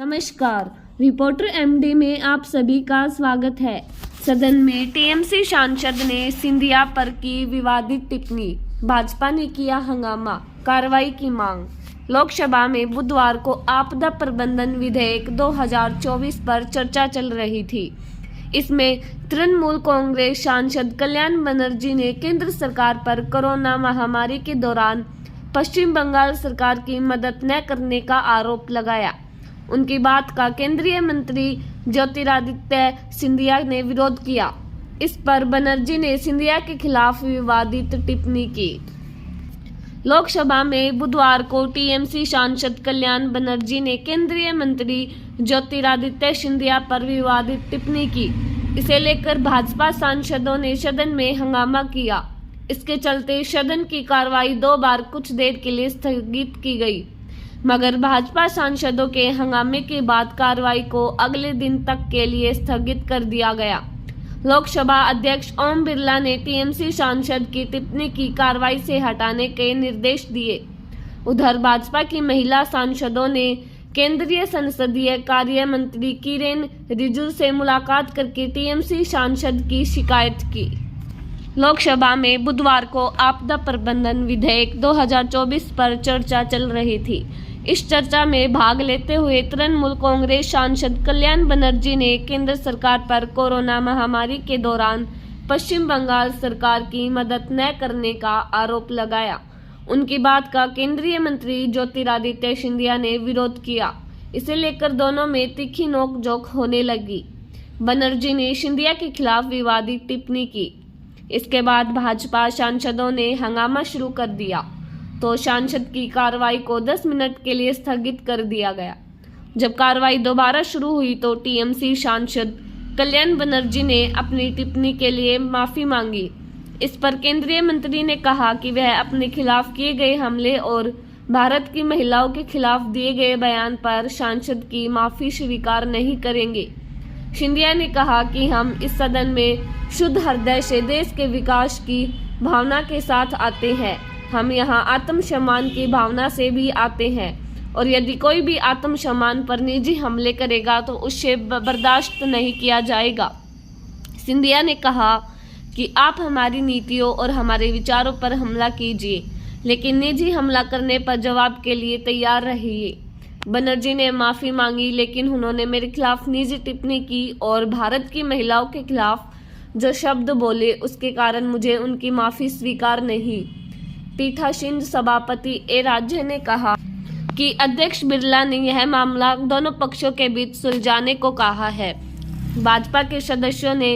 नमस्कार, reporter MD में आप सभी का स्वागत है। सदन में टीएमसी सांसद ने सिंधिया पर की विवादित टिप्पणी, भाजपा ने किया हंगामा, कार्रवाई की मांग। लोकसभा में बुधवार को आपदा प्रबंधन विधेयक 2024 पर चर्चा चल रही थी। इसमें तृणमूल कांग्रेस सांसद कल्याण बनर्जी ने केंद्र सरकार पर कोरोना महामारी के दौरान पश्चिम बंगाल सरकार की मदद न करने का आरोप लगाया। उनकी बात का केंद्रीय मंत्री ज्योतिरादित्य सिंधिया ने विरोध किया। इस पर बनर्जी ने सिंधिया के खिलाफ विवादित टिप्पणी की। लोकसभा में बुधवार को टीएमसी सांसद कल्याण बनर्जी ने केंद्रीय मंत्री ज्योतिरादित्य सिंधिया पर विवादित टिप्पणी की। इसे लेकर भाजपा सांसदों ने सदन में हंगामा किया। इसके चलते सदन की कार्रवाई 2 बार कुछ देर के लिए स्थगित की गई, मगर भाजपा सांसदों के हंगामे के बाद कार्रवाई को अगले दिन तक के लिए स्थगित कर दिया गया। लोकसभा अध्यक्ष ओम बिरला ने टीएमसी सांसद की टिप्पणी की कार्रवाई से हटाने के निर्देश दिए। उधर भाजपा की महिला सांसदों ने केंद्रीय संसदीय कार्य मंत्री किरेन रिजिजू से मुलाकात करके टीएमसी सांसद की शिकायत की। लोकसभा में बुधवार को आपदा प्रबंधन विधेयक 2024 पर चर्चा चल रही थी। इस चर्चा में भाग लेते हुए तृणमूल कांग्रेस सांसद कल्याण बनर्जी ने केंद्र सरकार पर कोरोना महामारी के दौरान पश्चिम बंगाल सरकार की मदद न करने का आरोप लगाया। उनकी बात का केंद्रीय मंत्री ज्योतिरादित्य सिंधिया ने विरोध किया। इसे लेकर दोनों में तीखी नोकझोंक होने लगी। बनर्जी ने सिंधिया के खिलाफ विवादित टिप्पणी की। इसके बाद भाजपा सांसदों ने हंगामा शुरू कर दिया तो सांसद की कार्रवाई को 10 मिनट के लिए स्थगित कर दिया गया। जब कार्रवाई दोबारा शुरू हुई तो टीएमसी सांसद कल्याण बनर्जी ने अपनी टिप्पणी के लिए माफी मांगी। इस पर केंद्रीय मंत्री ने कहा कि वह अपने खिलाफ किए गए हमले और भारत की महिलाओं के खिलाफ दिए गए बयान पर सांसद की माफी स्वीकार नहीं करेंगे। सिंधिया ने कहा कि हम इस सदन में शुद्ध हृदय से देश के विकास की भावना के साथ आते हैं। हम यहाँ आत्मसम्मान की भावना से भी आते हैं और यदि कोई भी आत्मसम्मान पर निजी हमले करेगा तो उससे बर्दाश्त नहीं किया जाएगा। सिंधिया ने कहा कि आप हमारी नीतियों और हमारे विचारों पर हमला कीजिए, लेकिन निजी हमला करने पर जवाब के लिए तैयार रहिए। बनर्जी ने माफी मांगी, लेकिन उन्होंने मेरे खिलाफ निजी टिप्पणी की और भारत की महिलाओं के खिलाफ जो शब्द बोले उसके कारण मुझे उनकी माफी स्वीकार नहीं। पीठासीन सभापति ए राज्य ने कहा कि अध्यक्ष बिरला ने यह मामला दोनों पक्षों के बीच सुलझाने को कहा है। भाजपा के सदस्यों ने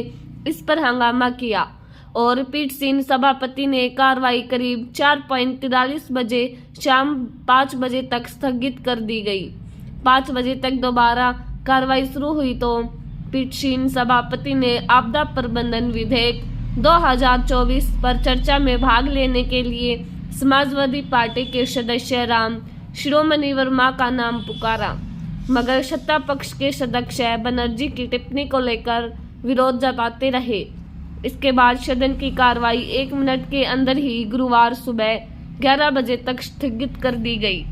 इस पर हंगामा किया और पीठासीन सभापति ने कार्रवाई करीब 4:43 बजे शाम 5 बजे तक स्थगित कर दी गई। 5 बजे तक दोबारा कार्रवाई शुरू हुई तो पीठासीन सभापति ने आपदा प्रबंधन विधेयक 2024 पर चर्चा में भाग लेने के लिए समाजवादी पार्टी के सदस्य राम शिरोमणि वर्मा का नाम पुकारा, मगर सत्ता पक्ष के सदस्य बनर्जी की टिप्पणी को लेकर विरोध जताते रहे। इसके बाद सदन की कार्रवाई 1 मिनट के अंदर ही गुरुवार सुबह 11 बजे तक स्थगित कर दी गई।